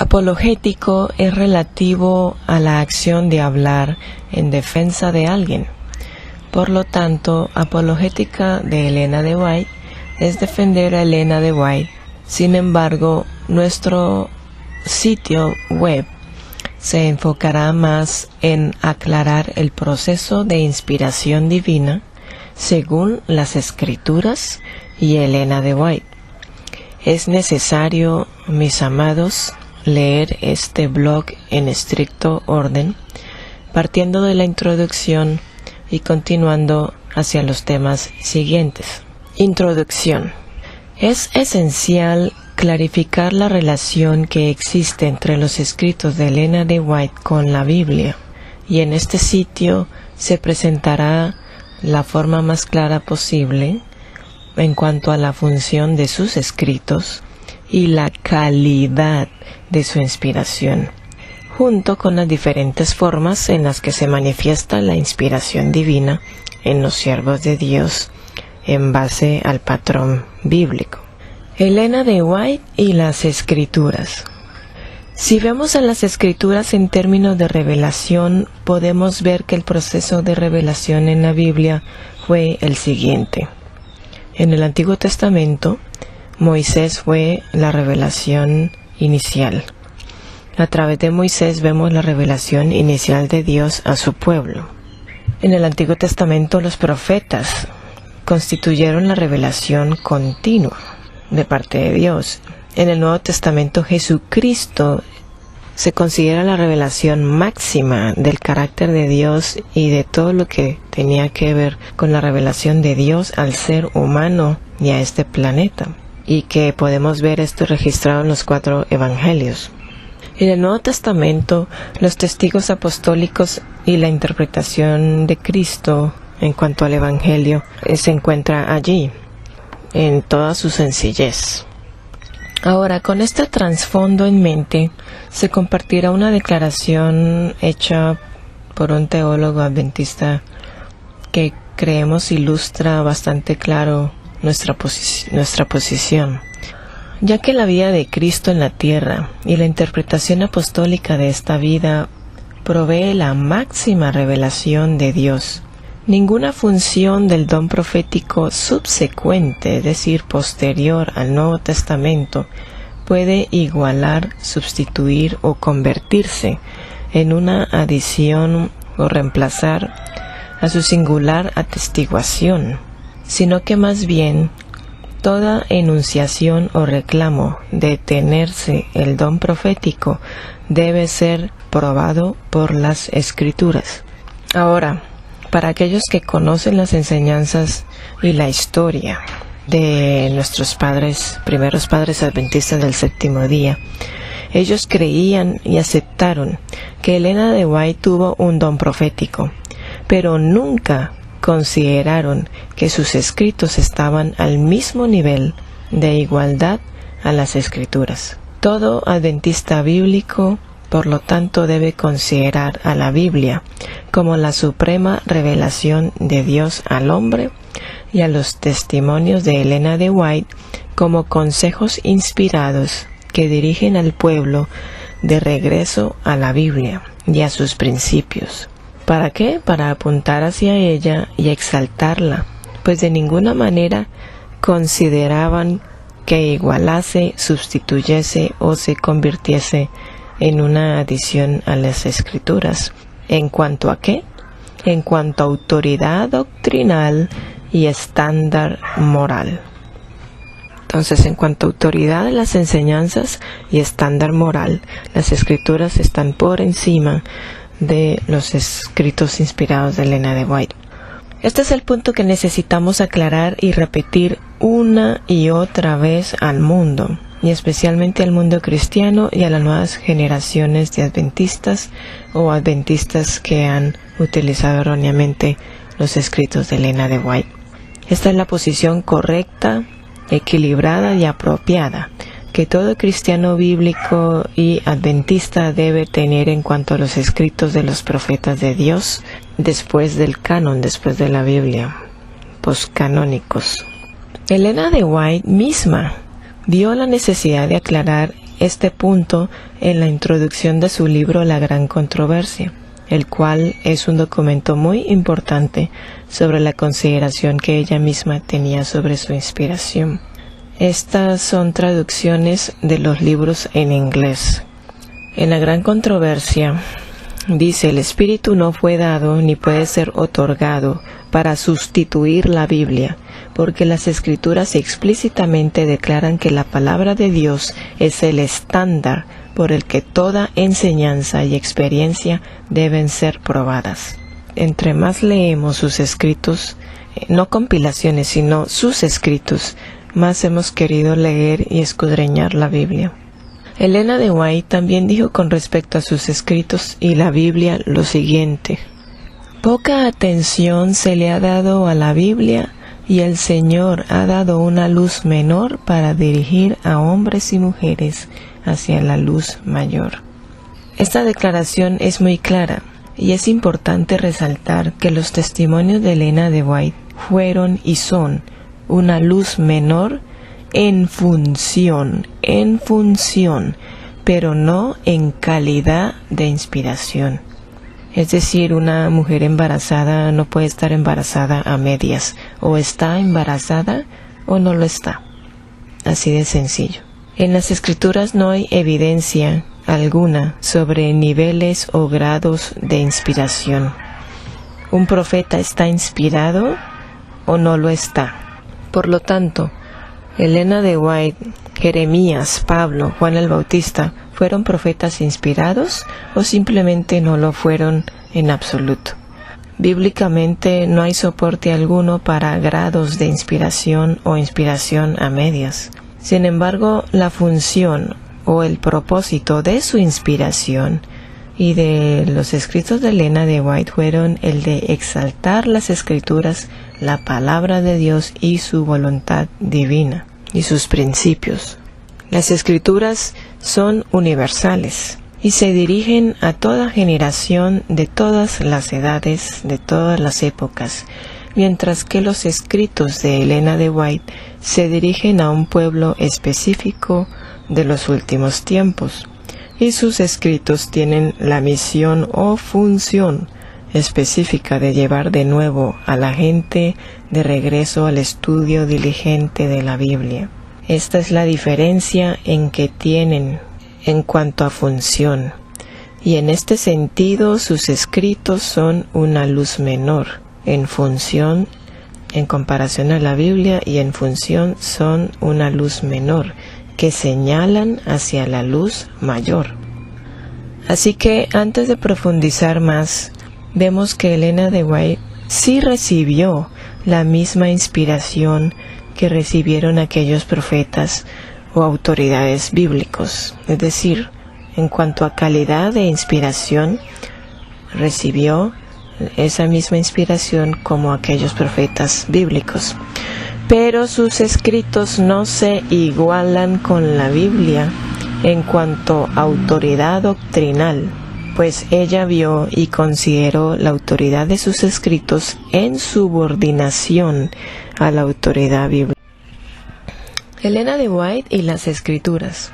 Apologético es relativo a la acción de hablar en defensa de alguien. Por lo tanto, apologética de Elena de White es defender a Elena de White. Sin embargo, nuestro sitio web se enfocará más en aclarar el proceso de inspiración divina según las Escrituras y Elena de White. Es necesario, mis amados, leer este blog en estricto orden, partiendo de la introducción y continuando hacia los temas siguientes. Introducción. Es esencial clarificar la relación que existe entre los escritos de Elena de White con la Biblia, y en este sitio se presentará la forma más clara posible en cuanto a la función de sus escritos y la calidad de su inspiración, junto con las diferentes formas en las que se manifiesta la inspiración divina en los siervos de Dios en base al patrón bíblico. Elena de White y las Escrituras. Si vemos a las Escrituras en términos de revelación, podemos ver que el proceso de revelación en la Biblia fue el siguiente. En el Antiguo Testamento, Moisés fue la revelación inicial. A través de Moisés vemos la revelación inicial de Dios a su pueblo. En el Antiguo Testamento, los profetas constituyeron la revelación continua de parte de Dios. En el Nuevo Testamento, Jesucristo se considera la revelación máxima del carácter de Dios y de todo lo que tenía que ver con la revelación de Dios al ser humano y a este planeta, y que podemos ver esto registrado en los 4 evangelios. En el Nuevo Testamento, los testigos apostólicos y la interpretación de Cristo en cuanto al evangelio se encuentra allí en toda su sencillez. Ahora, con este trasfondo en mente, se compartirá una declaración hecha por un teólogo adventista que creemos ilustra bastante claro nuestra posición, ya que la vida de Cristo en la tierra y la interpretación apostólica de esta vida provee la máxima revelación de Dios. Ninguna función del don profético subsecuente, es decir, posterior al Nuevo Testamento, puede igualar, sustituir o convertirse en una adición o reemplazar a su singular atestiguación, sino que más bien toda enunciación o reclamo de tenerse el don profético debe ser probado por las Escrituras. Ahora, para aquellos que conocen las enseñanzas y la historia de nuestros primeros padres adventistas del séptimo día, ellos creían y aceptaron que Elena de White tuvo un don profético, pero nunca consideraron que sus escritos estaban al mismo nivel de igualdad a las Escrituras. Todo adventista bíblico, por lo tanto, debe considerar a la Biblia como la suprema revelación de Dios al hombre y a los testimonios de Elena de White como consejos inspirados que dirigen al pueblo de regreso a la Biblia y a sus principios. ¿Para qué? Para apuntar hacia ella y exaltarla, pues de ninguna manera consideraban que igualase, sustituyese o se convirtiese en una adición a las Escrituras. ¿En cuanto a qué? En cuanto a autoridad doctrinal y estándar moral. Entonces, en cuanto a autoridad de las enseñanzas y estándar moral, las Escrituras están por encima de los escritos inspirados de Elena de White. Este es el punto que necesitamos aclarar y repetir una y otra vez al mundo, y especialmente al mundo cristiano y a las nuevas generaciones de adventistas o adventistas que han utilizado erróneamente los escritos de Elena de White. Esta es la posición correcta, equilibrada y apropiada que todo cristiano bíblico y adventista debe tener en cuanto a los escritos de los profetas de Dios después del canon, después de la Biblia, poscanónicos. Elena de White misma vio la necesidad de aclarar este punto en la introducción de su libro La Gran Controversia, el cual es un documento muy importante sobre la consideración que ella misma tenía sobre su inspiración. Estas son traducciones de los libros en inglés. En La Gran Controversia dice: el Espíritu no fue dado ni puede ser otorgado para sustituir la Biblia, porque las Escrituras explícitamente declaran que la palabra de Dios es el estándar por el que toda enseñanza y experiencia deben ser probadas. Entre más leemos sus escritos, no compilaciones, sino sus escritos, más hemos querido leer y escudriñar la Biblia. Elena de White también dijo con respecto a sus escritos y la Biblia lo siguiente: poca atención se le ha dado a la Biblia y el Señor ha dado una luz menor para dirigir a hombres y mujeres hacia la luz mayor. Esta declaración es muy clara y es importante resaltar que los testimonios de Elena de White fueron y son una luz menor en función, pero no en calidad de inspiración. Es decir, una mujer embarazada no puede estar embarazada a medias, o está embarazada o no lo está. Así de sencillo. En las Escrituras no hay evidencia alguna sobre niveles o grados de inspiración. ¿Un profeta está inspirado o no lo está? Por lo tanto, Elena de White, Jeremías, Pablo, Juan el Bautista, ¿fueron profetas inspirados o simplemente no lo fueron en absoluto? Bíblicamente no hay soporte alguno para grados de inspiración o inspiración a medias. Sin embargo, la función o el propósito de su inspiración y de los escritos de Elena de White fueron el de exaltar las Escrituras, la palabra de Dios y su voluntad divina y sus principios. Las Escrituras son universales y se dirigen a toda generación de todas las edades, de todas las épocas, mientras que los escritos de Elena de White se dirigen a un pueblo específico de los últimos tiempos, y sus escritos tienen la misión o función específica de llevar de nuevo a la gente de regreso al estudio diligente de la Biblia. Esta es la diferencia en que tienen en cuanto a función, y en este sentido sus escritos son una luz menor en función en comparación a la Biblia, y en función son una luz menor que señalan hacia la luz mayor. Así que antes de profundizar más, vemos que Elena de White sí recibió la misma inspiración que recibieron aquellos profetas o autoridades bíblicos. Es decir, en cuanto a calidad de inspiración, recibió esa misma inspiración como aquellos profetas bíblicos. Pero sus escritos no se igualan con la Biblia en cuanto a autoridad doctrinal, pues ella vio y consideró la autoridad de sus escritos en subordinación a la autoridad bíblica. Elena de White y las Escrituras.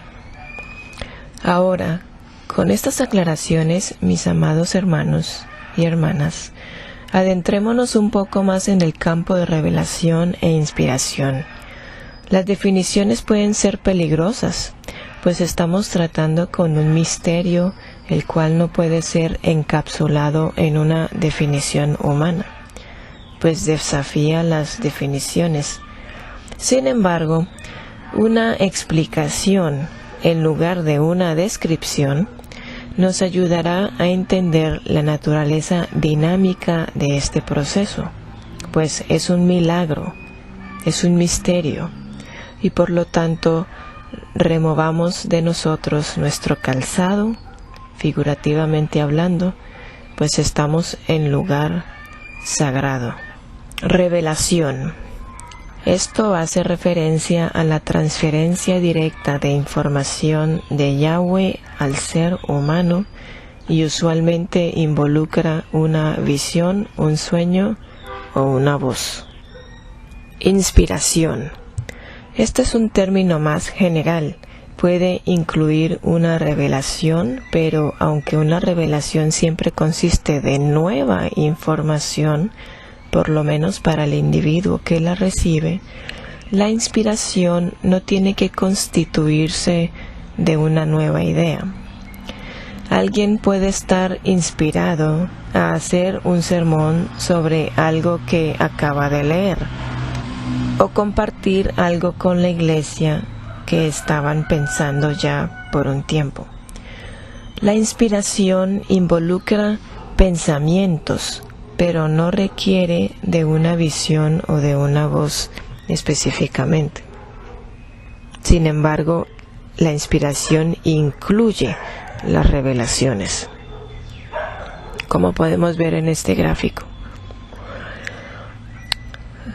Ahora, con estas aclaraciones, mis amados hermanos y hermanas, adentrémonos un poco más en el campo de revelación e inspiración. Las definiciones pueden ser peligrosas, pues estamos tratando con un misterio el cual no puede ser encapsulado en una definición humana, pues desafía las definiciones. Sin embargo, una explicación en lugar de una descripción nos ayudará a entender la naturaleza dinámica de este proceso, pues es un milagro, es un misterio, y por lo tanto removamos de nosotros nuestro calzado, figurativamente hablando, pues estamos en lugar sagrado. Revelación. Esto hace referencia a la transferencia directa de información de Yahweh al ser humano y usualmente involucra una visión, un sueño o una voz. Inspiración. Este es un término más general puede incluir una revelación, pero aunque una revelación siempre consiste de nueva información, por lo menos para el individuo que la recibe, la inspiración no tiene que constituirse de una nueva idea. Alguien puede estar inspirado a hacer un sermón sobre algo que acaba de leer, o compartir algo con la iglesia que estaban pensando ya por un tiempo. La inspiración involucra pensamientos, pero no requiere de una visión o de una voz específicamente. Sin embargo, la inspiración incluye las revelaciones, como podemos ver en este gráfico.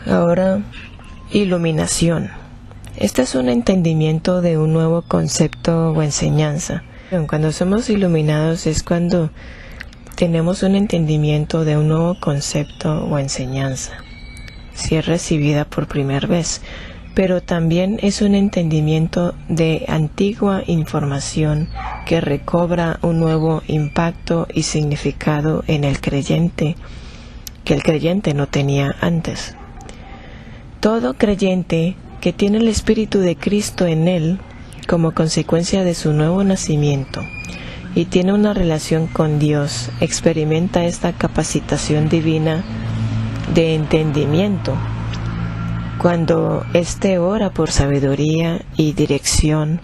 Ahora, iluminación. Este es un entendimiento de un nuevo concepto o enseñanza. Cuando somos iluminados es cuando tenemos un entendimiento de un nuevo concepto o enseñanza, si es recibida por primera vez, pero también es un entendimiento de antigua información que recobra un nuevo impacto y significado en el creyente que el creyente no tenía antes. Todo creyente que tiene el Espíritu de Cristo en él como consecuencia de su nuevo nacimiento y tiene una relación con Dios, experimenta esta capacitación divina de entendimiento cuando éste ora por sabiduría y dirección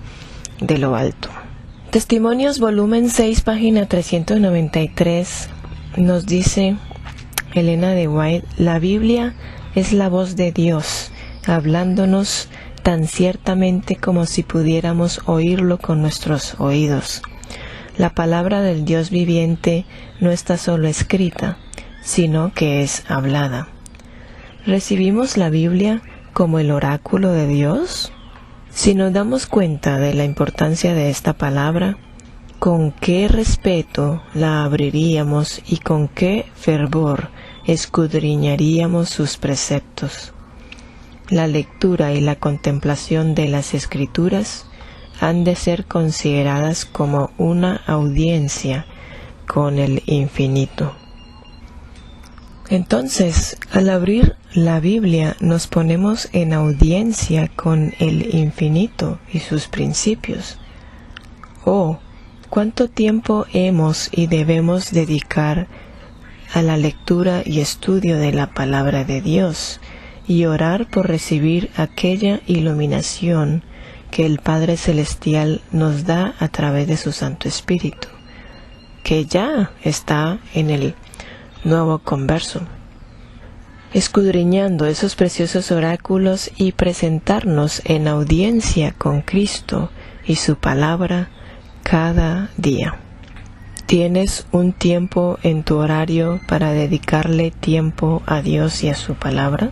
de lo alto. Testimonios, volumen 6, página 393, nos dice Elena de White: la Biblia es la voz de Dios, hablándonos tan ciertamente como si pudiéramos oírlo con nuestros oídos. La palabra del Dios viviente no está solo escrita, sino que es hablada. ¿Recibimos la Biblia como el oráculo de Dios? Si nos damos cuenta de la importancia de esta palabra, ¿con qué respeto la abriríamos y con qué fervor escudriñaríamos sus preceptos? La lectura y la contemplación de las Escrituras han de ser consideradas como una audiencia con el infinito. Entonces, al abrir la Biblia nos ponemos en audiencia con el infinito y sus principios. Oh, cuánto tiempo hemos y debemos dedicar a la lectura y estudio de la palabra de Dios, y orar por recibir aquella iluminación que el Padre Celestial nos da a través de su Santo Espíritu, que ya está en el nuevo converso, escudriñando esos preciosos oráculos y presentarnos en audiencia con Cristo y su palabra cada día. ¿Tienes un tiempo en tu horario para dedicarle tiempo a Dios y a su palabra?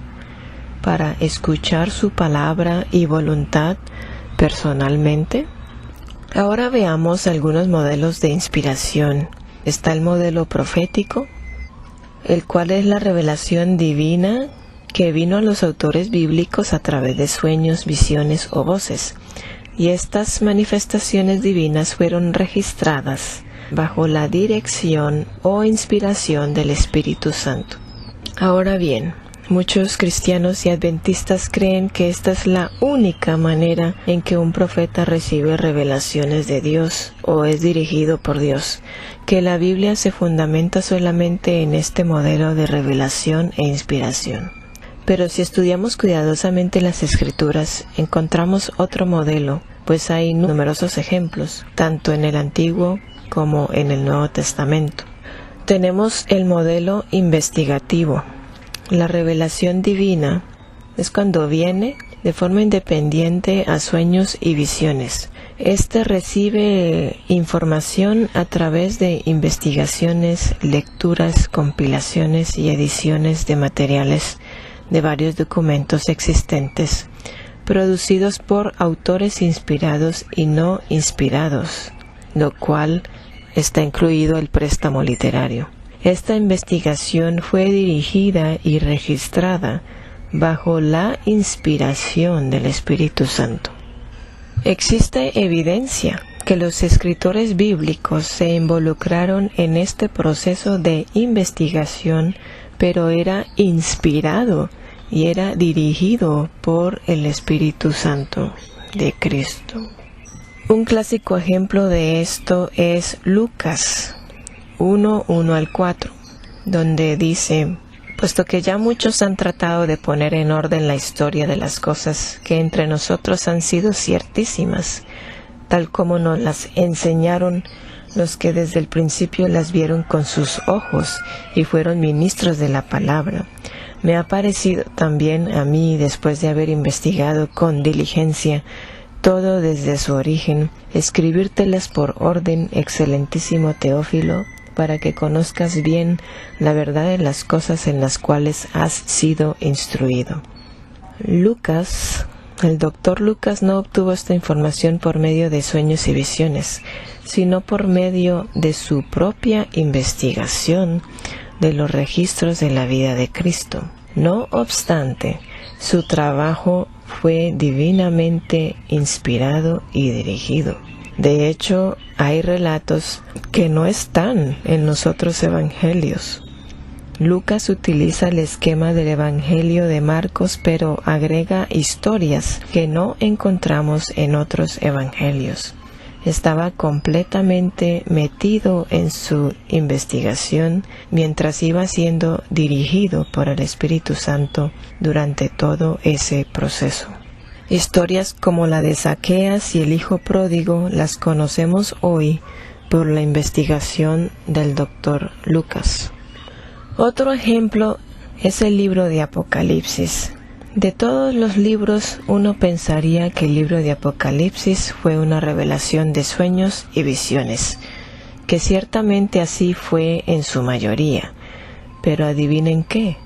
¿Para escuchar su palabra y voluntad personalmente? Ahora veamos algunos modelos de inspiración. Está el modelo profético, el cual es la revelación divina que vino a los autores bíblicos a través de sueños, visiones o voces. Y estas manifestaciones divinas fueron registradas bajo la dirección o inspiración del Espíritu Santo. Ahora bien, muchos cristianos y adventistas creen que esta es la única manera en que un profeta recibe revelaciones de Dios o es dirigido por Dios, que la Biblia se fundamenta solamente en este modelo de revelación e inspiración. Pero si estudiamos cuidadosamente las Escrituras, encontramos otro modelo, pues hay numerosos ejemplos, tanto en el Antiguo como en el Nuevo Testamento. Tenemos el modelo investigativo. La revelación divina es cuando viene de forma independiente a sueños y visiones. Este recibe información a través de investigaciones, lecturas, compilaciones y ediciones de materiales de varios documentos existentes, producidos por autores inspirados y no inspirados, lo cual está incluido el préstamo literario. Esta investigación fue dirigida y registrada bajo la inspiración del Espíritu Santo. Existe evidencia que los escritores bíblicos se involucraron en este proceso de investigación, pero era inspirado y era dirigido por el Espíritu Santo de Cristo. Un clásico ejemplo de esto es Lucas 1:1-4, donde dice: puesto que ya muchos han tratado de poner en orden la historia de las cosas que entre nosotros han sido ciertísimas, tal como nos las enseñaron los que desde el principio las vieron con sus ojos y fueron ministros de la palabra, me ha parecido también a mí, después de haber investigado con diligencia todo desde su origen, escribírtelas por orden, excelentísimo Teófilo, para que conozcas bien la verdad de las cosas en las cuales has sido instruido. Lucas, el doctor Lucas, no obtuvo esta información por medio de sueños y visiones, sino por medio de su propia investigación de los registros de la vida de Cristo. No obstante, su trabajo fue divinamente inspirado y dirigido. De hecho, hay relatos que no están en los otros evangelios. Lucas utiliza el esquema del Evangelio de Marcos, pero agrega historias que no encontramos en otros evangelios. Estaba completamente metido en su investigación mientras iba siendo dirigido por el Espíritu Santo durante todo ese proceso. Historias como la de Zaqueas y el hijo pródigo las conocemos hoy por la investigación del Dr. Lucas. Otro ejemplo es el libro de Apocalipsis. De todos los libros, uno pensaría que el libro de Apocalipsis fue una revelación de sueños y visiones, que ciertamente así fue en su mayoría. Pero adivinen qué.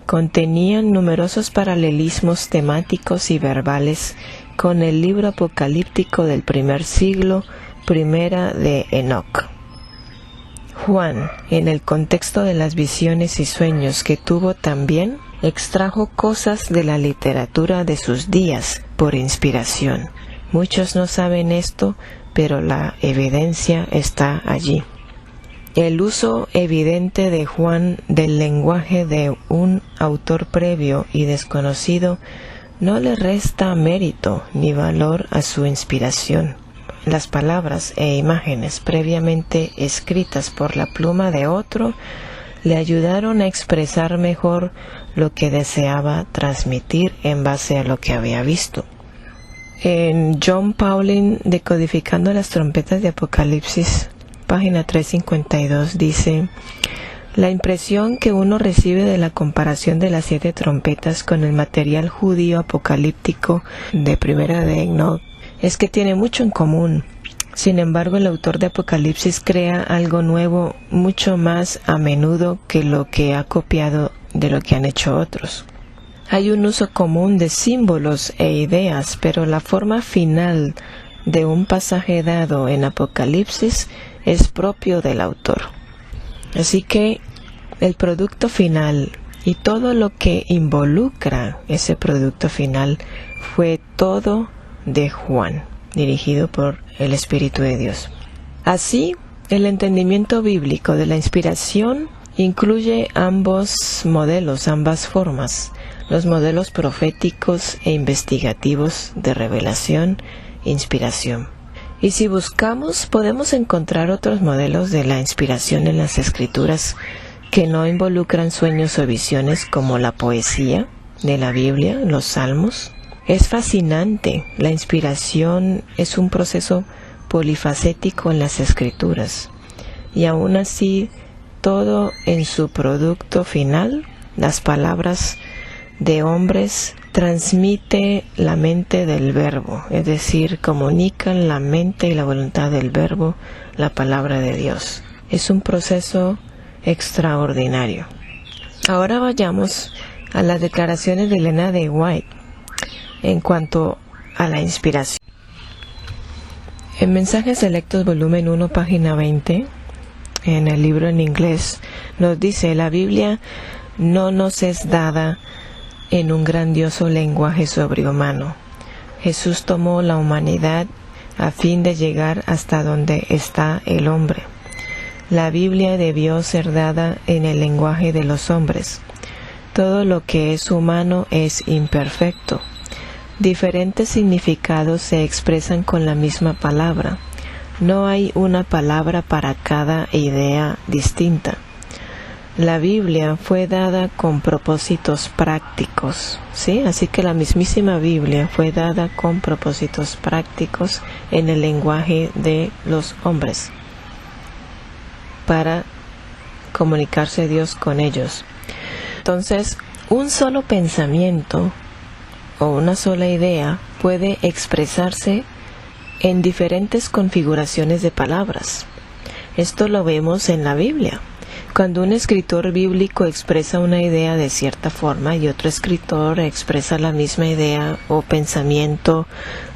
Contenían numerosos paralelismos temáticos y verbales con el libro apocalíptico del primer siglo, Primera de Enoc. Juan, en el contexto de las visiones y sueños que tuvo también, extrajo cosas de la literatura de sus días por inspiración. Muchos no saben esto, pero la evidencia está allí. El uso evidente de Juan del lenguaje de un autor previo y desconocido no le resta mérito ni valor a su inspiración. Las palabras e imágenes previamente escritas por la pluma de otro le ayudaron a expresar mejor lo que deseaba transmitir en base a lo que había visto. En John Pauling, Decodificando las trompetas de Apocalipsis, página 352, dice: la impresión que uno recibe de la comparación de las 7 trompetas con el material judío apocalíptico de Primera de Enoc es que tiene mucho en común. Sin embargo, el autor de Apocalipsis crea algo nuevo mucho más a menudo que lo que ha copiado de lo que han hecho otros. Hay un uso común de símbolos e ideas, pero la forma final de un pasaje dado en Apocalipsis es propio del autor. Así que el producto final y todo lo que involucra ese producto final fue todo de Juan, dirigido por el Espíritu de Dios. Así, el entendimiento bíblico de la inspiración incluye ambos modelos, ambas formas, los modelos proféticos e investigativos de revelación e inspiración. Y si buscamos, podemos encontrar otros modelos de la inspiración en las Escrituras que no involucran sueños o visiones, como la poesía de la Biblia, los Salmos. Es fascinante. La inspiración es un proceso polifacético en las Escrituras. Y aún así, todo en su producto final, las palabras de hombres, transmite la mente del verbo, es decir, comunican la mente y la voluntad del verbo, la palabra de Dios. Es un proceso extraordinario. Ahora vayamos a las declaraciones de Elena de White en cuanto a la inspiración. En Mensajes Selectos, volumen 1, página 20, en el libro en inglés, nos dice: la Biblia no nos es dada en un grandioso lenguaje sobrehumano. Jesús tomó la humanidad a fin de llegar hasta donde está el hombre. La Biblia debió ser dada en el lenguaje de los hombres. Todo lo que es humano es imperfecto. Diferentes significados se expresan con la misma palabra. No hay una palabra para cada idea distinta. La Biblia fue dada con propósitos prácticos, ¿sí? Así que la mismísima Biblia fue dada con propósitos prácticos en el lenguaje de los hombres para comunicarse Dios con ellos. Entonces, un solo pensamiento o una sola idea puede expresarse en diferentes configuraciones de palabras. Esto lo vemos en la Biblia. Cuando un escritor bíblico expresa una idea de cierta forma y otro escritor expresa la misma idea o pensamiento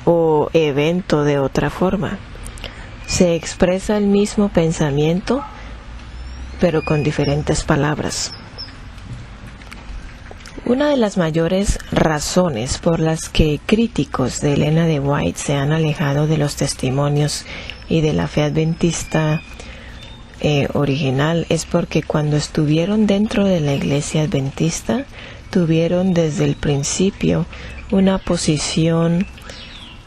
o evento de otra forma, se expresa el mismo pensamiento pero con diferentes palabras. Una de las mayores razones por las que críticos de Elena de White se han alejado de los testimonios y de la fe adventista original es porque cuando estuvieron dentro de la iglesia adventista tuvieron desde el principio una posición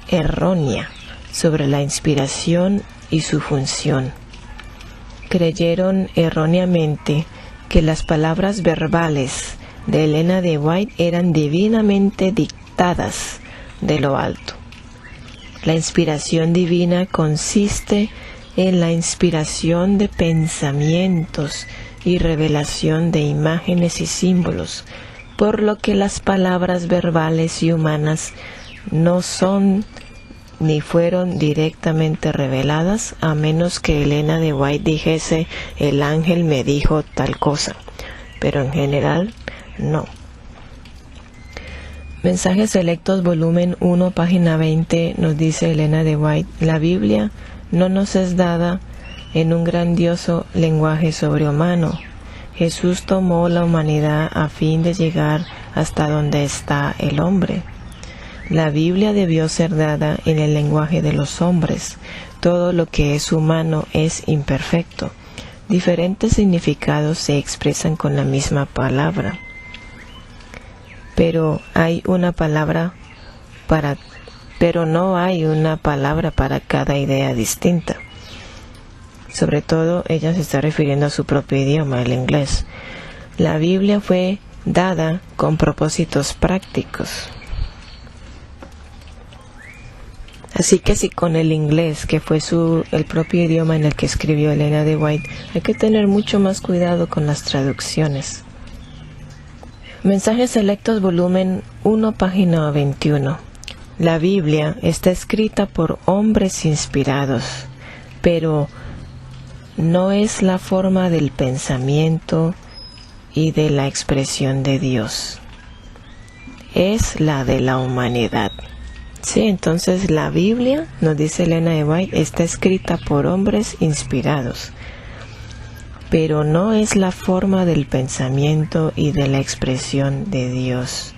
errónea sobre la inspiración y su función. Creyeron erróneamente que las palabras verbales de Elena de White eran divinamente dictadas de lo alto. La inspiración divina consiste en la inspiración de pensamientos y revelación de imágenes y símbolos, por lo que las palabras verbales y humanas no son ni fueron directamente reveladas, a menos que Elena de White dijese: el ángel me dijo tal cosa, pero en general no. Mensajes Selectos, volumen 1, página 20, nos dice Elena de White: la Biblia no nos es dada en un grandioso lenguaje sobrehumano. Jesús tomó la humanidad a fin de llegar hasta donde está el hombre. La Biblia debió ser dada en el lenguaje de los hombres. Todo lo que es humano es imperfecto. Diferentes significados se expresan con la misma palabra, pero no hay una palabra para cada idea distinta. Sobre todo, ella se está refiriendo a su propio idioma, el inglés. La Biblia fue dada con propósitos prácticos. Así que si con el inglés, que fue el propio idioma en el que escribió Elena de White, hay que tener mucho más cuidado con las traducciones. Mensajes Selectos, volumen 1, página 21. La Biblia está escrita por hombres inspirados, pero no es la forma del pensamiento y de la expresión de Dios. Es la de la humanidad. Sí, entonces la Biblia, nos dice Elena de White, está escrita por hombres inspirados, pero no es la forma del pensamiento y de la expresión de Dios.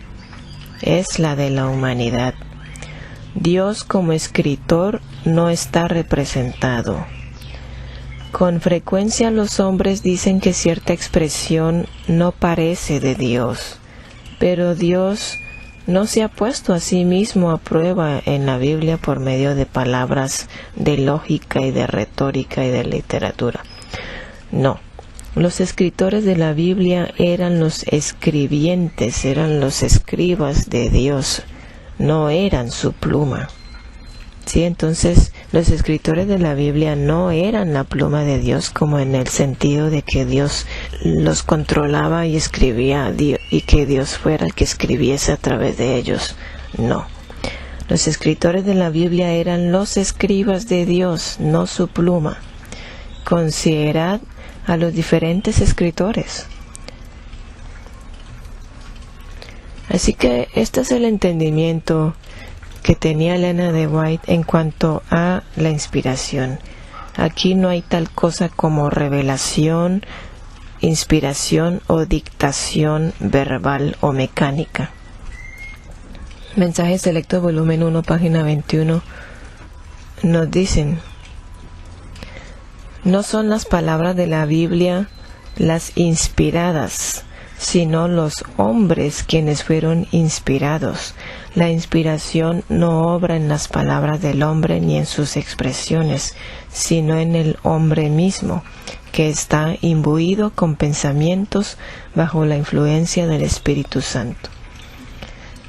Es la de la humanidad. Dios como escritor no está representado. Con frecuencia los hombres dicen que cierta expresión no parece de Dios, pero Dios no se ha puesto a sí mismo a prueba en la Biblia por medio de palabras de lógica y de retórica y de literatura. No, los escritores de la Biblia eran los escribientes, eran los escribas de Dios, no eran su pluma. Sí, entonces los escritores de la Biblia no eran la pluma de Dios, como en el sentido de que Dios los controlaba y escribía y que Dios fuera el que escribiese a través de ellos. No. Los escritores de la Biblia eran los escribas de Dios, no su pluma. Considerad a los diferentes escritores. Así que este es el entendimiento que tenía Elena de White en cuanto a la inspiración. Aquí no hay tal cosa como revelación, inspiración o dictación verbal o mecánica. Mensaje Selecto, volumen 1, página 21, nos dicen: no son las palabras de la Biblia las inspiradas, sino los hombres quienes fueron inspirados. La inspiración no obra en las palabras del hombre ni en sus expresiones, sino en el hombre mismo, que está imbuido con pensamientos bajo la influencia del Espíritu Santo.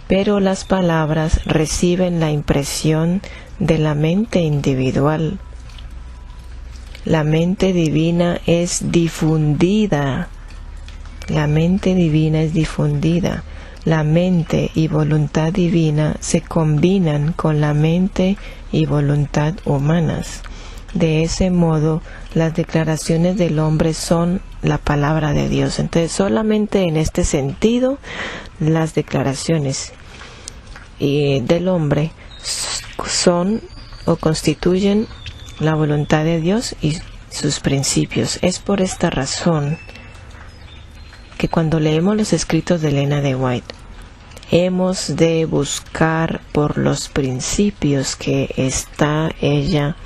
Pero las palabras reciben la impresión de la mente individual. La mente divina es difundida. La mente divina es difundida. La mente y voluntad divina se combinan con la mente y voluntad humanas. De ese modo, las declaraciones del hombre son la palabra de Dios. Entonces, solamente en este sentido, las declaraciones del hombre son o constituyen la voluntad de Dios y sus principios. Es por esta razón que cuando leemos los escritos de Elena de White, hemos de buscar por los principios que está ella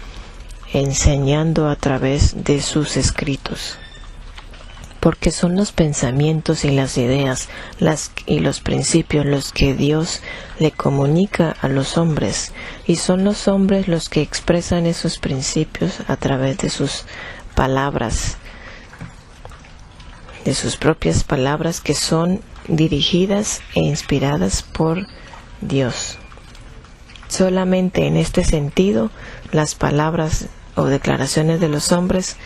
enseñando a través de sus escritos, porque son los pensamientos y las ideas y los principios los que Dios le comunica a los hombres, y son los hombres los que expresan esos principios a través de sus palabras, de sus propias palabras, que son dirigidas e inspiradas por Dios. Solamente en este sentido, las palabras o declaraciones de los hombres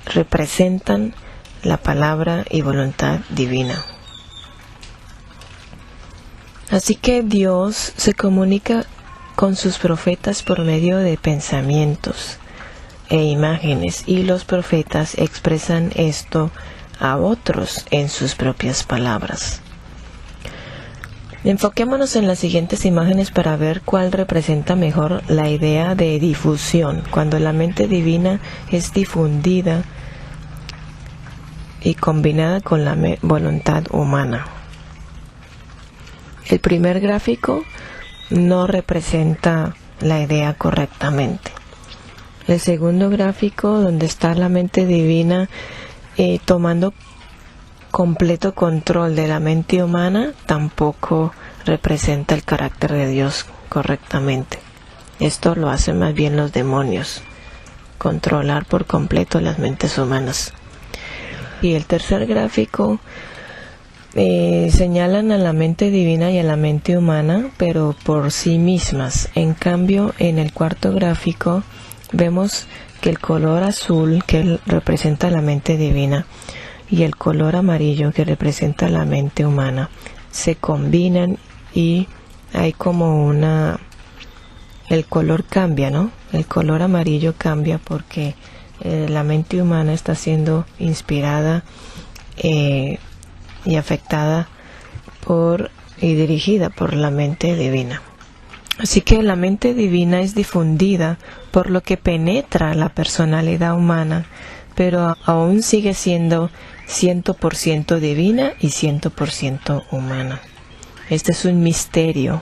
representan la palabra y voluntad divina. Así que Dios se comunica con sus profetas por medio de pensamientos e imágenes, y los profetas expresan esto a otros en sus propias palabras. Enfoquémonos en las siguientes imágenes para ver cuál representa mejor la idea de difusión, cuando la mente divina es difundida y combinada con la voluntad humana. El primer gráfico no representa la idea correctamente. El segundo gráfico, donde está la mente divina tomando completo control de la mente humana, tampoco representa el carácter de Dios correctamente. Esto lo hacen más bien los demonios, controlar por completo las mentes humanas. Y el tercer gráfico señalan a la mente divina y a la mente humana, pero por sí mismas. En cambio, en el cuarto gráfico vemos que el color azul, que representa la mente divina, y el color amarillo, que representa la mente humana, se combinan y hay como el color cambia, ¿no? El color amarillo cambia porque la mente humana está siendo inspirada y afectada y dirigida por la mente divina. Así que la mente divina es difundida por lo que penetra la personalidad humana, pero aún sigue siendo 100% divina y 100% humana. Este es un misterio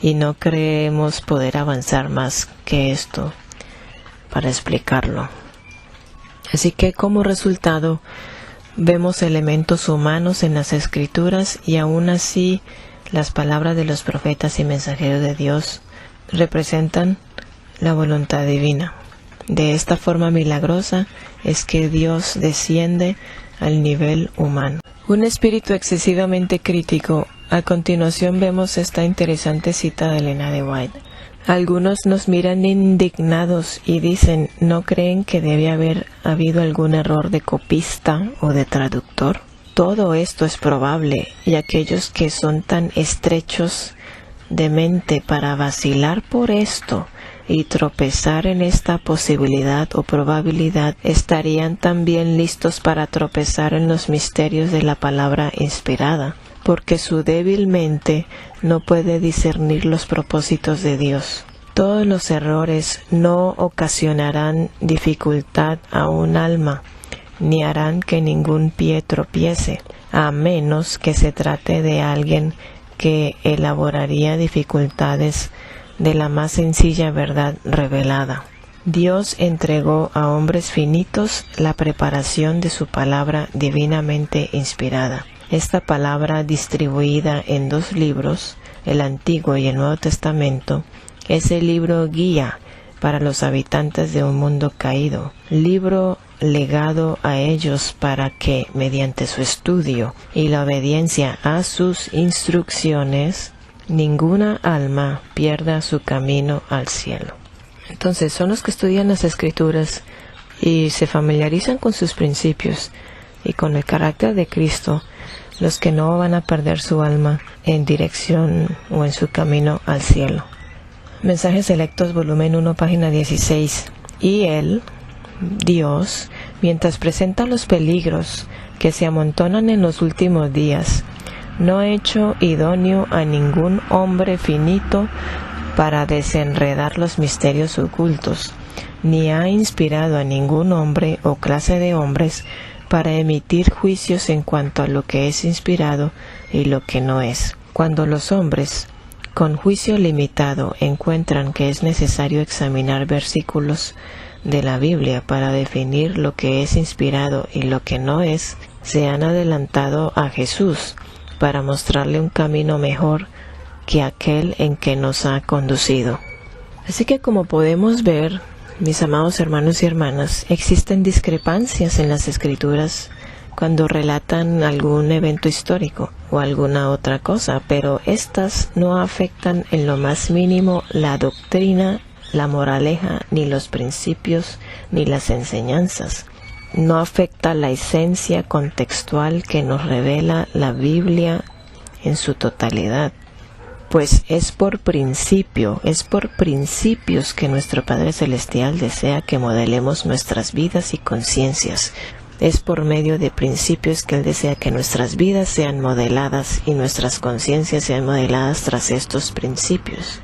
y no creemos poder avanzar más que esto para explicarlo. Así que como resultado vemos elementos humanos en las escrituras, y aún así las palabras de los profetas y mensajeros de Dios representan la voluntad divina. De esta forma milagrosa es que Dios desciende al nivel humano. Un espíritu excesivamente crítico. A continuación vemos esta interesante cita de Elena de White. Algunos nos miran indignados y dicen: ¿no creen que debe haber habido algún error de copista o de traductor? Todo esto es probable, y aquellos que son tan estrechos de mente para vacilar por esto y tropezar en esta posibilidad o probabilidad, estarían también listos para tropezar en los misterios de la palabra inspirada, porque su débil mente no puede discernir los propósitos de Dios. Todos los errores no ocasionarán dificultad a un alma, ni harán que ningún pie tropiece, a menos que se trate de alguien que elaboraría dificultades de la más sencilla verdad revelada. Dios entregó a hombres finitos la preparación de su palabra divinamente inspirada. Esta palabra, distribuida en 2 libros, el Antiguo y el Nuevo Testamento, es el libro guía para los habitantes de un mundo caído, libro legado a ellos para que, mediante su estudio y la obediencia a sus instrucciones, ninguna alma pierda su camino al cielo. Entonces, son los que estudian las Escrituras y se familiarizan con sus principios y con el carácter de Cristo, los que no van a perder su alma en dirección o en su camino al cielo. Mensajes Selectos, volumen 1, página 16. Y Él, Dios, mientras presenta los peligros que se amontonan en los últimos días, no ha hecho idóneo a ningún hombre finito para desenredar los misterios ocultos, ni ha inspirado a ningún hombre o clase de hombres para emitir juicios en cuanto a lo que es inspirado y lo que no es. Cuando los hombres, con juicio limitado, encuentran que es necesario examinar versículos de la Biblia para definir lo que es inspirado y lo que no es, se han adelantado a Jesús para mostrarle un camino mejor que aquel en que nos ha conducido. Así que, como podemos ver, mis amados hermanos y hermanas, existen discrepancias en las Escrituras cuando relatan algún evento histórico o alguna otra cosa, pero estas no afectan en lo más mínimo la doctrina, la moraleja, ni los principios, ni las enseñanzas. No afecta la esencia contextual que nos revela la Biblia en su totalidad. Pues es por principios que nuestro Padre Celestial desea que modelemos nuestras vidas y conciencias. Es por medio de principios que Él desea que nuestras vidas sean modeladas y nuestras conciencias sean modeladas tras estos principios.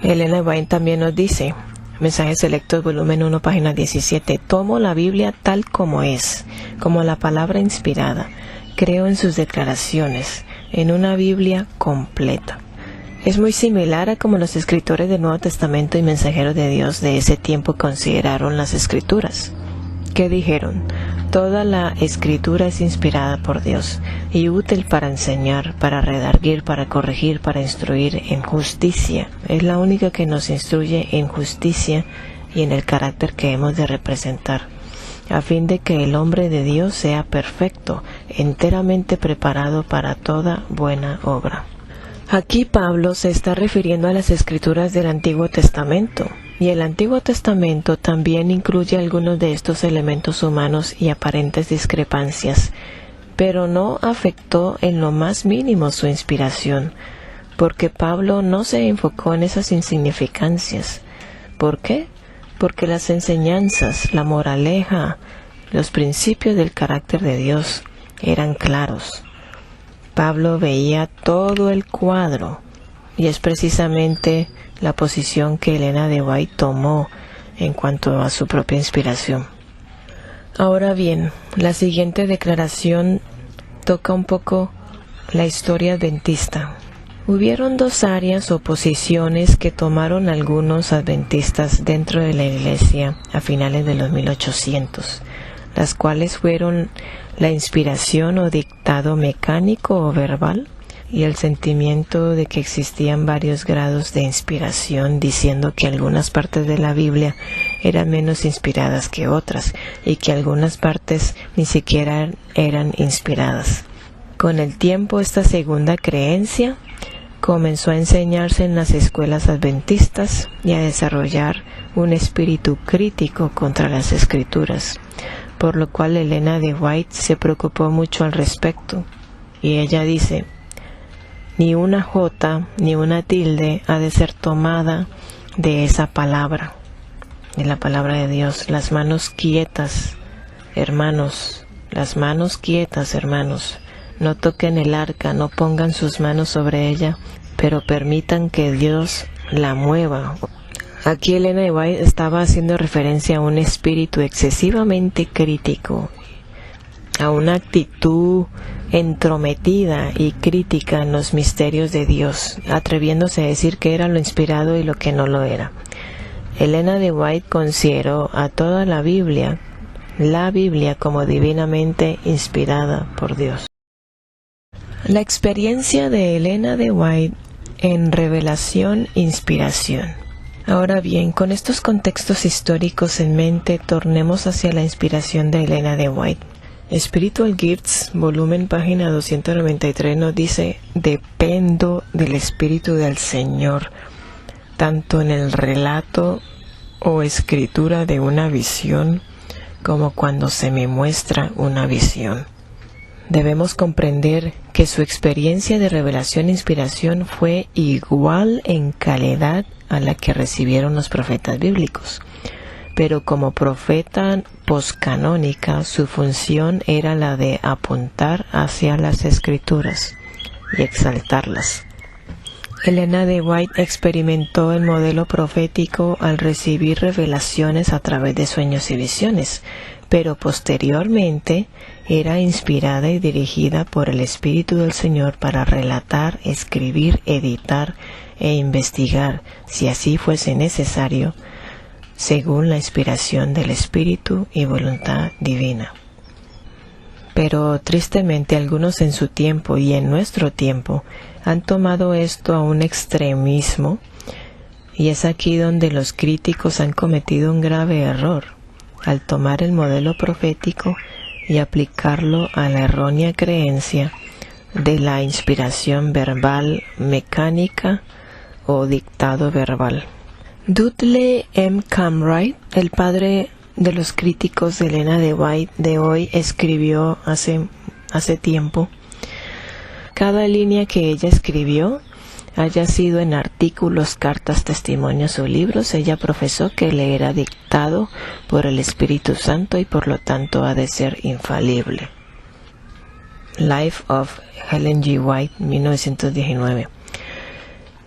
Elena White también nos dice, Mensajes Selectos, volumen 1, página 17, tomo la Biblia tal como es, como la palabra inspirada. Creo en sus declaraciones, en una Biblia completa. Es muy similar a como los escritores del Nuevo Testamento y mensajeros de Dios de ese tiempo consideraron las Escrituras. ¿Qué dijeron? Toda la Escritura es inspirada por Dios y útil para enseñar, para redarguir, para corregir, para instruir en justicia. Es la única que nos instruye en justicia y en el carácter que hemos de representar, a fin de que el hombre de Dios sea perfecto, enteramente preparado para toda buena obra. Aquí Pablo se está refiriendo a las Escrituras del Antiguo Testamento, y el Antiguo Testamento también incluye algunos de estos elementos humanos y aparentes discrepancias, pero no afectó en lo más mínimo su inspiración, porque Pablo no se enfocó en esas insignificancias. ¿Por qué? Porque las enseñanzas, la moraleja, los principios del carácter de Dios eran claros. Pablo veía todo el cuadro, y es precisamente la posición que Elena de White tomó en cuanto a su propia inspiración. Ahora bien, la siguiente declaración toca un poco la historia adventista. Hubieron 2 áreas o posiciones que tomaron algunos adventistas dentro de la Iglesia a finales de los 1800, las cuales fueron la inspiración o dictado mecánico o verbal, y el sentimiento de que existían varios grados de inspiración, diciendo que algunas partes de la Biblia eran menos inspiradas que otras y que algunas partes ni siquiera eran inspiradas. Con el tiempo, esta segunda creencia comenzó a enseñarse en las escuelas adventistas y a desarrollar un espíritu crítico contra las Escrituras, por lo cual Elena de White se preocupó mucho al respecto, y ella dice: ni una jota ni una tilde ha de ser tomada de esa palabra, de la palabra de Dios. Las manos quietas, hermanos, las manos quietas, hermanos. No toquen el arca, no pongan sus manos sobre ella, pero permitan que Dios la mueva. Aquí Elena de White estaba haciendo referencia a un espíritu excesivamente crítico a una actitud entrometida y crítica en los misterios de Dios, atreviéndose a decir que era lo inspirado y lo que no lo era. Elena de White consideró a toda la Biblia como divinamente inspirada por Dios. La experiencia de Elena de White en revelación-inspiración. Ahora bien, con estos contextos históricos en mente, tornemos hacia la inspiración de Elena de White. Spiritual Gifts, volumen página 293, nos dice: dependo del Espíritu del Señor, tanto en el relato o escritura de una visión, como cuando se me muestra una visión. Debemos comprender que su experiencia de revelación e inspiración fue igual en calidad a la que recibieron los profetas bíblicos. Pero como profeta poscanónica, su función era la de apuntar hacia las Escrituras y exaltarlas. Elena de White experimentó el modelo profético al recibir revelaciones a través de sueños y visiones, pero posteriormente era inspirada y dirigida por el Espíritu del Señor para relatar, escribir, editar e investigar, si así fuese necesario, según la inspiración del Espíritu y voluntad divina. Pero tristemente algunos en su tiempo y en nuestro tiempo han tomado esto a un extremismo, y es aquí donde los críticos han cometido un grave error al tomar el modelo profético y aplicarlo a la errónea creencia de la inspiración verbal mecánica o dictado verbal. Dudley M. Cambright, el padre de los críticos de Elena de White de hoy, escribió hace tiempo: cada línea que ella escribió, haya sido en artículos, cartas, testimonios o libros, ella profesó que le era dictado por el Espíritu Santo y por lo tanto ha de ser infalible. Life of Ellen G. White, 1919.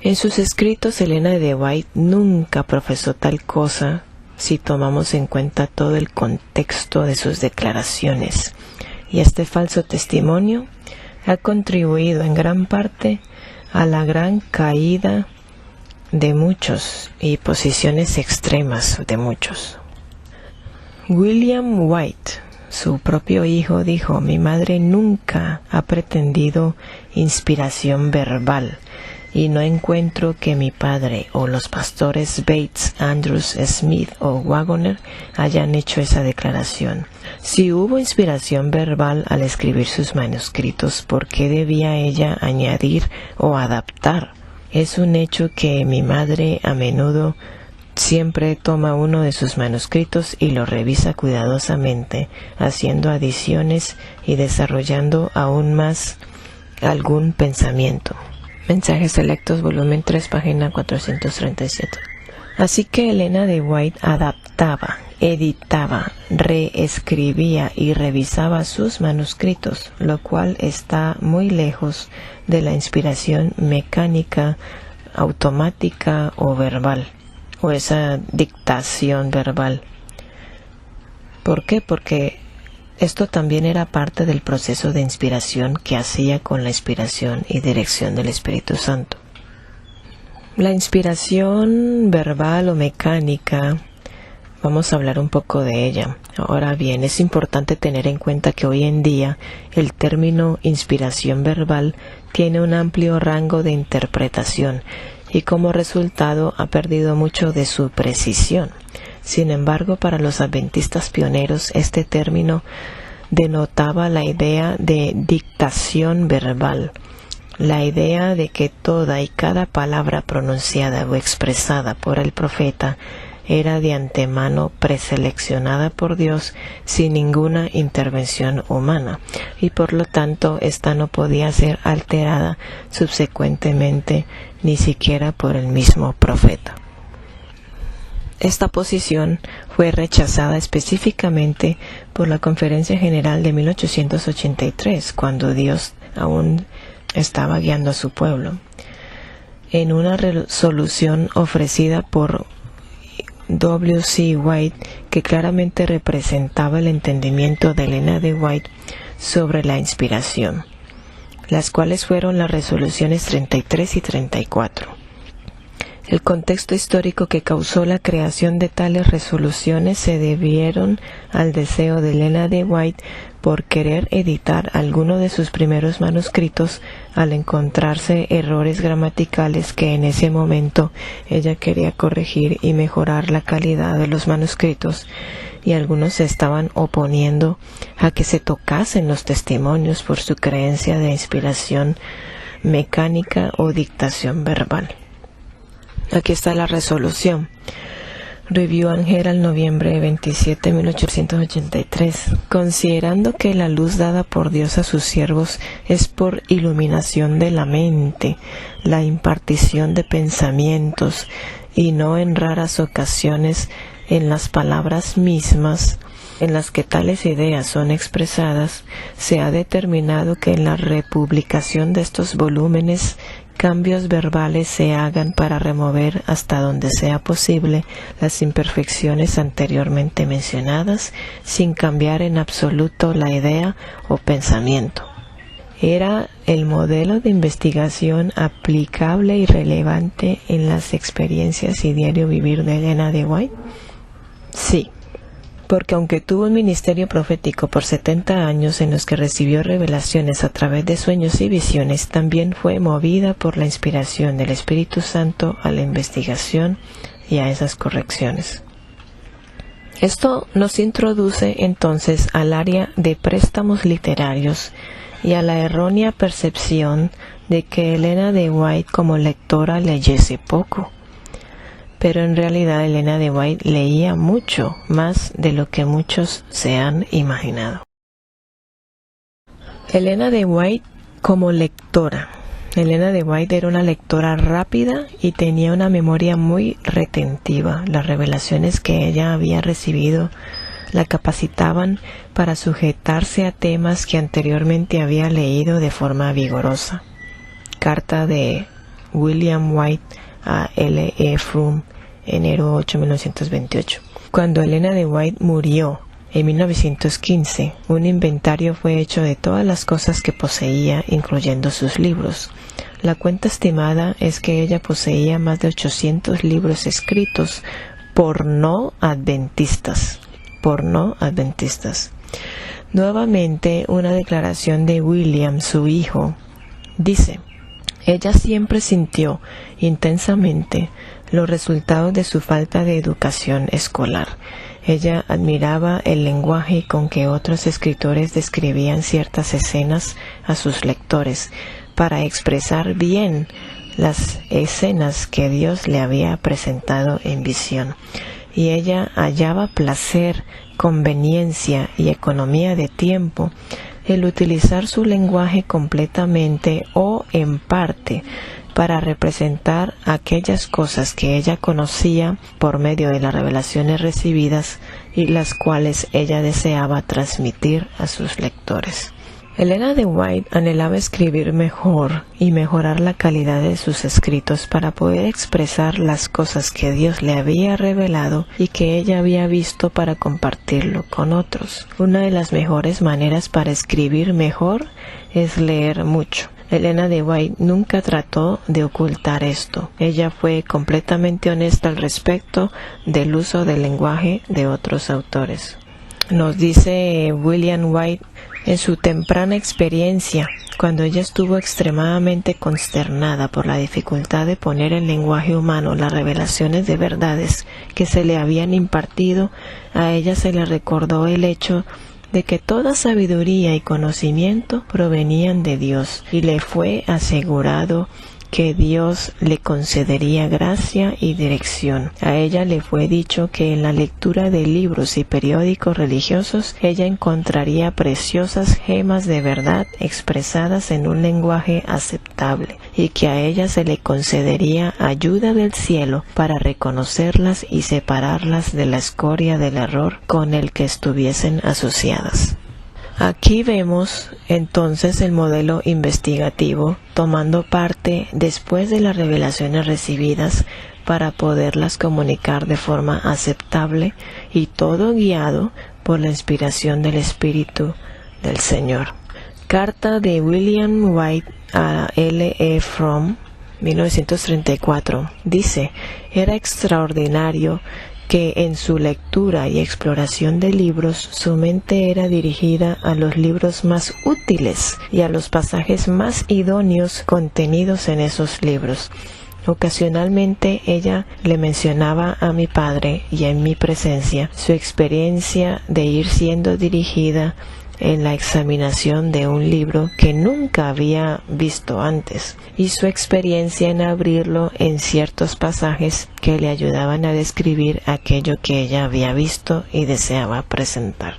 En sus escritos, Elena de White nunca profesó tal cosa si tomamos en cuenta todo el contexto de sus declaraciones, y este falso testimonio ha contribuido en gran parte a la gran caída de muchos y posiciones extremas de muchos. William White, su propio hijo, dijo: mi madre nunca ha pretendido inspiración verbal, y no encuentro que mi padre o los pastores Bates, Andrews, Smith o Waggoner hayan hecho esa declaración. Si hubo inspiración verbal al escribir sus manuscritos, ¿por qué debía ella añadir o adaptar? Es un hecho que mi madre a menudo siempre toma uno de sus manuscritos y lo revisa cuidadosamente, haciendo adiciones y desarrollando aún más algún pensamiento. Mensajes selectos, volumen 3, página 437. Así que Elena de White adaptaba, editaba, reescribía y revisaba sus manuscritos, lo cual está muy lejos de la inspiración mecánica, automática o verbal, o esa dictación verbal. ¿Por qué? Porque esto también era parte del proceso de inspiración que hacía con la inspiración y dirección del Espíritu Santo. La inspiración verbal o mecánica, vamos a hablar un poco de ella. Ahora bien, es importante tener en cuenta que hoy en día el término inspiración verbal tiene un amplio rango de interpretación y como resultado ha perdido mucho de su precisión. Sin embargo, para los adventistas pioneros, este término denotaba la idea de dictación verbal, la idea de que toda y cada palabra pronunciada o expresada por el profeta era de antemano preseleccionada por Dios sin ninguna intervención humana, y por lo tanto ésta no podía ser alterada subsecuentemente ni siquiera por el mismo profeta. Esta posición fue rechazada específicamente por la Conferencia General de 1883, cuando Dios aún estaba guiando a su pueblo. En una resolución ofrecida por W. C. White, que claramente representaba el entendimiento de Elena de White sobre la inspiración, las cuales fueron las resoluciones 33 y 34. El contexto histórico que causó la creación de tales resoluciones se debieron al deseo de Elena de White por querer editar alguno de sus primeros manuscritos al encontrarse errores gramaticales que en ese momento ella quería corregir y mejorar la calidad de los manuscritos, y algunos se estaban oponiendo a que se tocasen los testimonios por su creencia de inspiración mecánica o dictación verbal. Aquí está la resolución. Review and Herald, noviembre 27, 1883. Considerando que la luz dada por Dios a sus siervos es por iluminación de la mente, la impartición de pensamientos, y no en raras ocasiones en las palabras mismas en las que tales ideas son expresadas, se ha determinado que en la republicación de estos volúmenes cambios verbales se hagan para remover hasta donde sea posible las imperfecciones anteriormente mencionadas, sin cambiar en absoluto la idea o pensamiento. ¿Era el modelo de investigación aplicable y relevante en las experiencias y diario vivir de Elena de White? Sí. Porque aunque tuvo un ministerio profético por 70 años en los que recibió revelaciones a través de sueños y visiones, también fue movida por la inspiración del Espíritu Santo a la investigación y a esas correcciones. Esto nos introduce entonces al área de préstamos literarios y a la errónea percepción de que Elena de White como lectora leyese poco. Pero en realidad Elena de White leía mucho más de lo que muchos se han imaginado. Elena de White como lectora. Elena de White era una lectora rápida y tenía una memoria muy retentiva. Las revelaciones que ella había recibido la capacitaban para sujetarse a temas que anteriormente había leído de forma vigorosa. Carta de William White a L. E. Froom, enero 8, 1928. Cuando Elena de White murió en 1915, un inventario fue hecho de todas las cosas que poseía, incluyendo sus libros. La cuenta estimada es que ella poseía más de 800 libros escritos por no adventistas. Nuevamente, una declaración de William, su hijo, dice: ella siempre sintió intensamente los resultados de su falta de educación escolar. Ella admiraba el lenguaje con que otros escritores describían ciertas escenas a sus lectores para expresar bien las escenas que Dios le había presentado en visión. Y ella hallaba placer, conveniencia y economía de tiempo el utilizar su lenguaje completamente o en parte para representar aquellas cosas que ella conocía por medio de las revelaciones recibidas y las cuales ella deseaba transmitir a sus lectores. Elena de White anhelaba escribir mejor y mejorar la calidad de sus escritos para poder expresar las cosas que Dios le había revelado y que ella había visto para compartirlo con otros. Una de las mejores maneras para escribir mejor es leer mucho. Elena de White nunca trató de ocultar esto. Ella fue completamente honesta al respecto del uso del lenguaje de otros autores. Nos dice William White: en su temprana experiencia, cuando ella estuvo extremadamente consternada por la dificultad de poner en lenguaje humano las revelaciones de verdades que se le habían impartido, a ella se le recordó el hecho de que toda sabiduría y conocimiento provenían de Dios, y le fue asegurado que Dios le concedería gracia y dirección. A ella le fue dicho que en la lectura de libros y periódicos religiosos ella encontraría preciosas gemas de verdad expresadas en un lenguaje aceptable, y que a ella se le concedería ayuda del cielo para reconocerlas y separarlas de la escoria del error con el que estuviesen asociadas. Aquí vemos entonces el modelo investigativo tomando parte después de las revelaciones recibidas para poderlas comunicar de forma aceptable y todo guiado por la inspiración del Espíritu del Señor. Carta de William White a L. E. Fromm, 1934, dice: era extraordinario que en su lectura y exploración de libros su mente era dirigida a los libros más útiles y a los pasajes más idóneos contenidos en esos libros. Ocasionalmente ella le mencionaba a mi padre y en mi presencia su experiencia de ir siendo dirigida en la examinación de un libro que nunca había visto antes y su experiencia en abrirlo en ciertos pasajes que le ayudaban a describir aquello que ella había visto y deseaba presentar.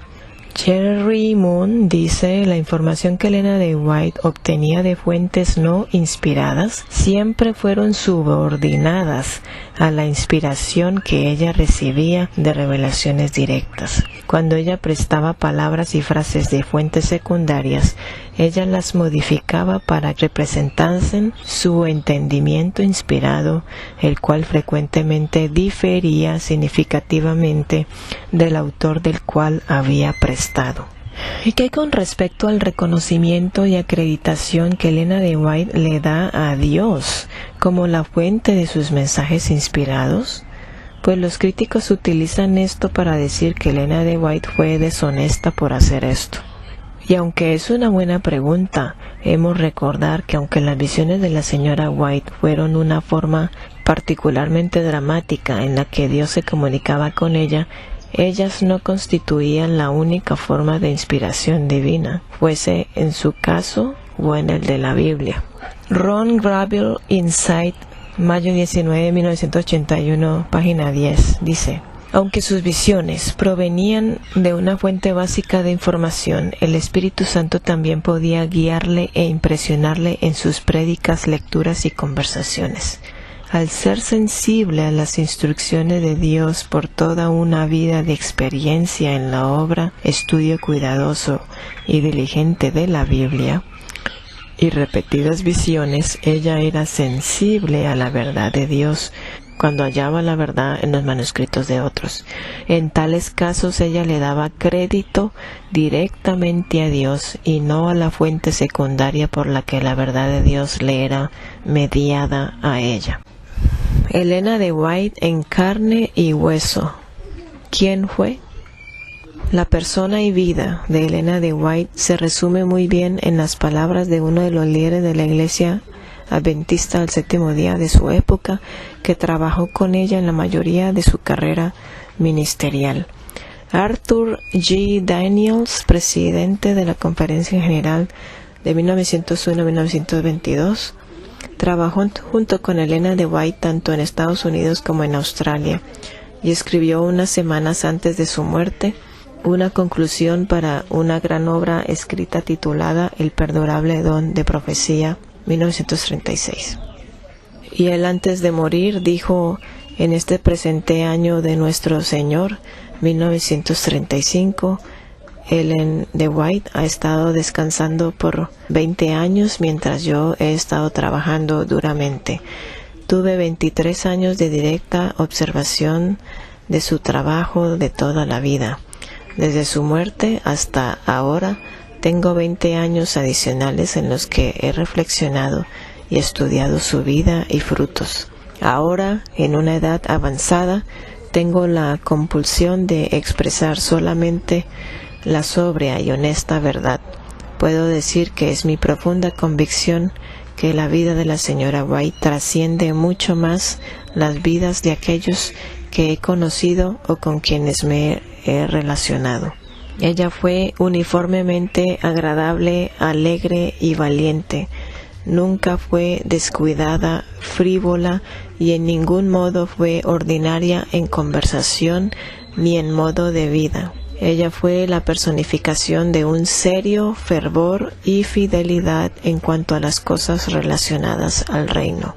Jerry Moon dice: la información que Elena de White obtenía de fuentes no inspiradas siempre fueron subordinadas a la inspiración que ella recibía de revelaciones directas. Cuando ella prestaba palabras y frases de fuentes secundarias, ella las modificaba para que representasen su entendimiento inspirado, el cual frecuentemente difería significativamente del autor del cual había prestado. Y que con respecto al reconocimiento y acreditación que Elena de White le da a Dios como la fuente de sus mensajes inspirados, pues los críticos utilizan esto para decir que Elena de White fue deshonesta por hacer esto. Y aunque es una buena pregunta, hemos de recordar que aunque las visiones de la señora White fueron una forma particularmente dramática en la que Dios se comunicaba con ella, ellas no constituían la única forma de inspiración divina, fuese en su caso o en el de la Biblia. Ron Gravel Insight, mayo 19, 1981, página 10, dice: aunque sus visiones provenían de una fuente básica de información, el Espíritu Santo también podía guiarle e impresionarle en sus prédicas, lecturas y conversaciones. Al ser sensible a las instrucciones de Dios por toda una vida de experiencia en la obra, estudio cuidadoso y diligente de la Biblia, y repetidas visiones, ella era sensible a la verdad de Dios cuando hallaba la verdad en los manuscritos de otros. En tales casos ella le daba crédito directamente a Dios y no a la fuente secundaria por la que la verdad de Dios le era mediada a ella. Elena de White en carne y hueso. ¿Quién fue? La persona y vida de Elena de White se resume muy bien en las palabras de uno de los líderes de la Iglesia Adventista del Séptimo Día de su época, que trabajó con ella en la mayoría de su carrera ministerial. Arthur G. Daniels, presidente de la Conferencia General de 1901-1922, trabajó junto con Elena de White tanto en Estados Unidos como en Australia y escribió unas semanas antes de su muerte una conclusión para una gran obra escrita titulada El perdurable don de profecía, 1936. Y él antes de morir dijo: en este presente año de nuestro Señor, 1935, Ellen de White ha estado descansando por 20 años mientras yo he estado trabajando duramente. Tuve 23 años de directa observación de su trabajo de toda la vida. Desde su muerte hasta ahora tengo 20 años adicionales en los que he reflexionado y estudiado su vida y frutos. Ahora, en una edad avanzada, tengo la compulsión de expresar solamente la sobria y honesta verdad. Puedo decir que es mi profunda convicción que la vida de la señora White trasciende mucho más las vidas de aquellos que he conocido o con quienes me he relacionado. Ella fue uniformemente agradable, alegre y valiente. Nunca fue descuidada, frívola y en ningún modo fue ordinaria en conversación ni en modo de vida. Ella fue la personificación de un serio fervor y fidelidad en cuanto a las cosas relacionadas al reino.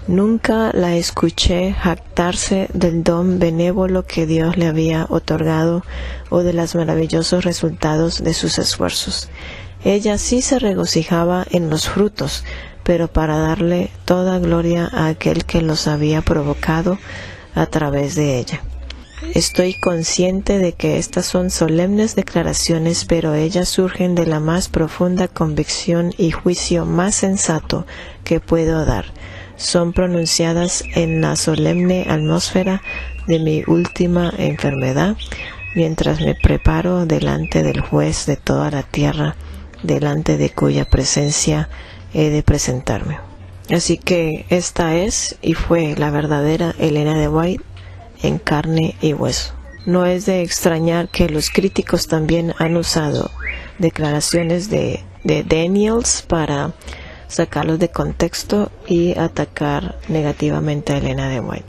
Nunca la escuché jactarse del don benévolo que Dios le había otorgado o de los maravillosos resultados de sus esfuerzos. Ella sí se regocijaba en los frutos, pero para darle toda gloria a aquel que los había provocado a través de ella. Estoy consciente de que estas son solemnes declaraciones, pero ellas surgen de la más profunda convicción y juicio más sensato que puedo dar. Son pronunciadas en la solemne atmósfera de mi última enfermedad, mientras me preparo delante del juez de toda la tierra, delante de cuya presencia he de presentarme. Así que esta es y fue la verdadera Elena de White en carne y hueso. No es de extrañar que los críticos también han usado declaraciones de Daniels para sacarlos de contexto y atacar negativamente a Elena de White.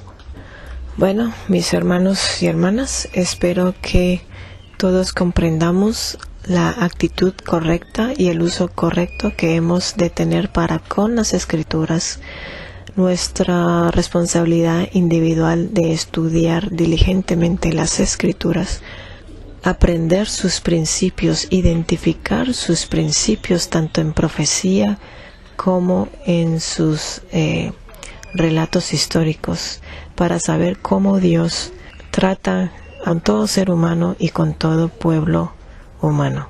Bueno, mis hermanos y hermanas, espero que todos comprendamos la actitud correcta y el uso correcto que hemos de tener para con las Escrituras, nuestra responsabilidad individual de estudiar diligentemente las Escrituras, aprender sus principios, identificar sus principios tanto en profecía como en sus relatos históricos, para saber cómo Dios trata con todo ser humano y con todo pueblo humano.